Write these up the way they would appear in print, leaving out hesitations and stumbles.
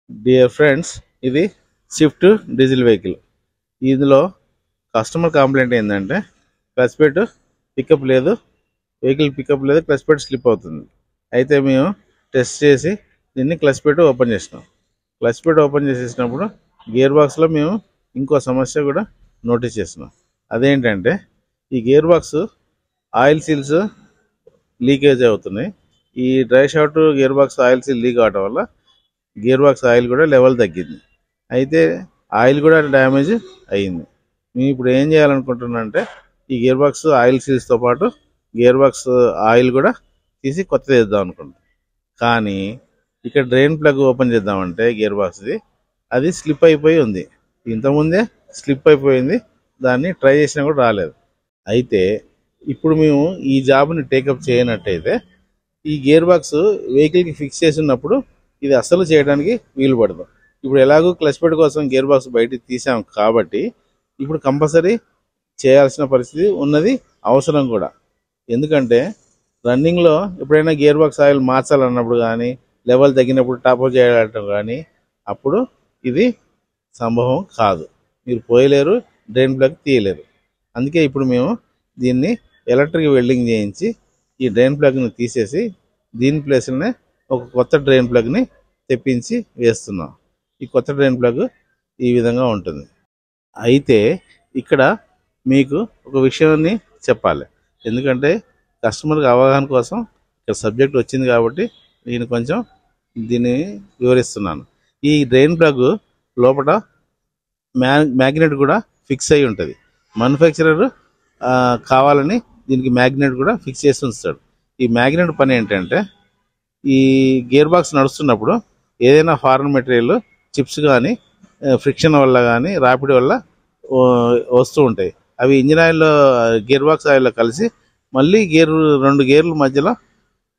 Dear friends, ఇది Swift diesel vehicle. ఇందులో customer complaint ఏంటంటే క్లచ్ ప్లేట్ పికప్ లేదు, వెహికల్ పికప్ లేదు, క్లచ్ ప్లేట్ స్లిప్ అవుతుంది. అయితే మేము టెస్ట్ చేసి దీన్ని క్లచ్ ప్లేట్ ఓపెన్ చేసినాం. క్లచ్ ప్లేట్ ఓపెన్ చేసేసినప్పుడు గేర్ బాక్స్లో మేము ఇంకో సమస్య కూడా నోటీస్ చేస్తున్నాం. అదేంటంటే ఈ gear box oil seals leakage అవుతున్నాయి. ఈ drive shaft gear box oil seal leak అవడం వల్ల గేర్ బాక్స్ ఆయిల్ కూడా లెవెల్ తగ్గింది. అయితే ఆయిల్ కూడా డ్యామేజ్ అయ్యింది. మేము ఇప్పుడు ఏం చేయాలనుకుంటున్నా అంటే ఈ గేర్ బాక్స్ ఆయిల్ సీల్స్తో పాటు గేర్ బాక్స్ ఆయిల్ కూడా తీసి కొత్తది వేద్దాం అనుకుంటున్నాం. కానీ ఇక్కడ డ్రైన్ ప్లగ్ ఓపెన్ చేద్దామంటే గేర్ బాక్స్ది అది స్లిప్ అయిపోయి ఉంది. ఇంతకుముందే స్లిప్ అయిపోయింది, దాన్ని ట్రై చేసినా కూడా రాలేదు. అయితే ఇప్పుడు మేము ఈ జాబ్ని టేకప్ చేయనట్టయితే ఈ గేర్ బాక్స్ వెహికల్కి ఫిక్స్ చేసి ఉన్నప్పుడు ఇది అస్సలు చేయడానికి వీలు పడదు. ఇప్పుడు ఎలాగో క్లచ్ ప్లేట్ కోసం గేర్ బాక్స్ బయటికి తీసాం కాబట్టి ఇప్పుడు కంపల్సరీ చేయాల్సిన పరిస్థితి ఉన్నది, అవసరం కూడా. ఎందుకంటే రన్నింగ్లో ఎప్పుడైనా గేర్ బాక్స్ ఆయిల్ మార్చాలన్నప్పుడు కానీ, లెవెల్ తగ్గినప్పుడు టాప్ అప్ చేయాలంటే కానీ అప్పుడు ఇది సంభవం కాదు. మీరు పోయలేరు, డ్రైన్ ప్లగ్ తీయలేరు. అందుకే ఇప్పుడు మేము దీన్ని ఎలక్ట్రిక్ వెల్డింగ్ చేయించి ఈ డ్రైన్ ప్లగ్ని తీసేసి దీని ప్లేస్లోనే ఒక కొత్త డ్రైన్ ప్లగ్ని తెప్పించి వేస్తున్నాం. ఈ కొత్త డ్రైన్ ప్లగ్ ఈ విధంగా ఉంటుంది. అయితే ఇక్కడ మీకు ఒక విషయాన్ని చెప్పాలి, ఎందుకంటే కస్టమర్కి అవగాహన కోసం ఇక్కడ సబ్జెక్ట్ వచ్చింది కాబట్టి నేను కొంచెం దీన్ని వివరిస్తున్నాను. ఈ డ్రైన్ ప్లగ్ లోపల మ్యాగ్నెట్ కూడా ఫిక్స్ అయి ఉంటుంది. మ్యానుఫ్యాక్చరర్ కావాలని దీనికి మ్యాగ్నెట్ కూడా ఫిక్స్ చేసి ఉంచుతాడు. ఈ మ్యాగ్నెట్ పని ఏంటంటే ఈ గేర్ బాక్స్ నడుస్తున్నప్పుడు ఏదైనా ఫారెన్ మెటీరియల్ చిప్స్ కానీ ఫ్రిక్షన్ వల్ల కానీ రాపిడ్ వల్ల వస్తూ ఉంటాయి. అవి ఇంజిన్ ఆయిల్లో గేర్ బాక్స్ ఆయిల్లో కలిసి మళ్ళీ రెండు గేర్ల మధ్యలో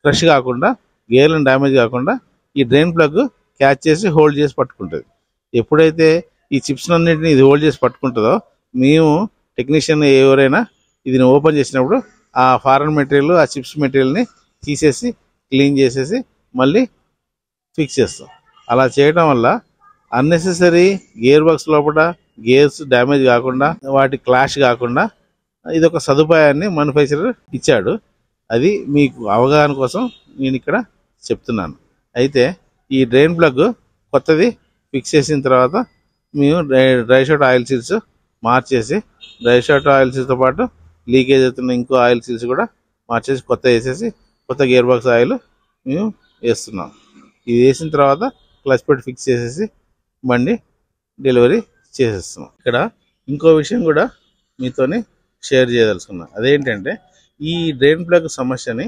క్రష్ కాకుండా, గేర్లను డ్యామేజ్ కాకుండా ఈ డ్రైన్ ప్లగ్ క్యాచ్ చేసి హోల్డ్ చేసి పట్టుకుంటుంది. ఎప్పుడైతే ఈ చిప్స్ అన్నింటినీ ఇది హోల్డ్ చేసి పట్టుకుంటుందో మేము టెక్నీషియన్ ఎవరైనా ఇది ఓపెన్ చేసినప్పుడు ఆ ఫారెన్ మెటీరియల్, ఆ చిప్స్ మెటీరియల్ని తీసేసి క్లీన్ చేసేసి మళ్ళీ ఫిక్స్ చేస్తాం. అలా చేయడం వల్ల అన్నెసెసరీ గేర్ బాక్స్ లోపల గేర్స్ డ్యామేజ్ కాకుండా, వాటి క్లాష్ కాకుండా ఇదొక సదుపాయాన్ని మ్యానుఫ్యాక్చరర్ ఇచ్చాడు. అది మీకు అవగాహన కోసం నేను ఇక్కడ చెప్తున్నాను. అయితే ఈ డ్రైన్ ప్లగ్ కొత్తది ఫిక్స్ చేసిన తర్వాత మేము డ్రై షార్ట్ ఆయిల్ సీల్స్ మార్చేసి, డ్రై షార్ట్ ఆయిల్ సీల్స్తో పాటు లీకేజ్ అవుతున్న ఇంకో ఆయిల్ సీల్స్ కూడా మార్చేసి కొత్త వేసేసి కొత్త గేర్ బాక్స్ ఆయిల్ మేము వేస్తున్నాం. ఇది వేసిన తర్వాత క్లచ్ ప్లేట్ ఫిక్స్ చేసేసి బండి డెలివరీ చేసేస్తున్నాం. ఇక్కడ ఇంకో విషయం కూడా మీతోని షేర్ చేయదలుచుకున్నాం. అదేంటంటే ఈ డ్రైన్ ప్లగ్ సమస్యని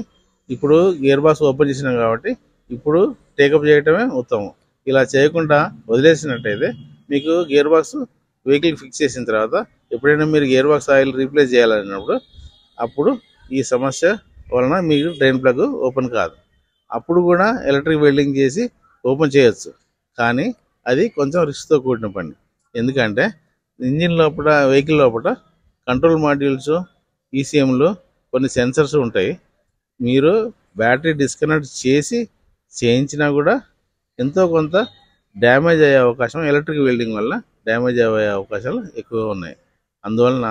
ఇప్పుడు గేర్ బాక్స్ ఓపెన్ చేసినాం కాబట్టి ఇప్పుడు టేకప్ చేయటమే ఉత్తమం. ఇలా చేయకుండా వదిలేసినట్టయితే మీకు గేర్ బాక్స్ వెహికల్ ఫిక్స్ చేసిన తర్వాత ఎప్పుడైనా మీరు గేర్ బాక్స్ ఆయిల్ రీప్లేస్ చేయాలన్నప్పుడు అప్పుడు ఈ సమస్య వలన మీకు డ్రైన్ ప్లగ్ ఓపెన్ కాదు. అప్పుడు కూడా ఎలక్ట్రిక్ వెల్డింగ్ చేసి ఓపెన్ చేయొచ్చు, కానీ అది కొంచెం రిస్క్తో కూడిన పని. ఎందుకంటే ఇంజిన్ లోపల, వెహికల్ లోపల కంట్రోల్ మాడ్యూల్స్, ఈసీఎంలు, కొన్ని సెన్సర్స్ ఉంటాయి. మీరు బ్యాటరీ డిస్కనెక్ట్ చేసి చేయించినా కూడా ఎంతో కొంత డ్యామేజ్ అయ్యే అవకాశం, ఎలక్ట్రిక్ వెల్డింగ్ వల్ల డ్యామేజ్ అయ్యే అవకాశాలు ఎక్కువగా ఉన్నాయి. అందువలన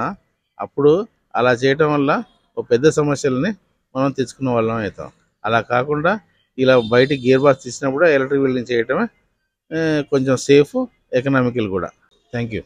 అప్పుడు అలా చేయటం వల్ల ఒక పెద్ద సమస్యలని మనం తెచ్చుకున్న వాళ్ళం అవుతాం. అలా కాకుండా ఇలా బయటికి గేర్ బాక్స్ తీసినప్పుడు ఎలక్ట్రిక్ వెల్డింగ్ చేయటమే కొంచెం సేఫ్, ఎకనామికల్ కూడా. Thank you.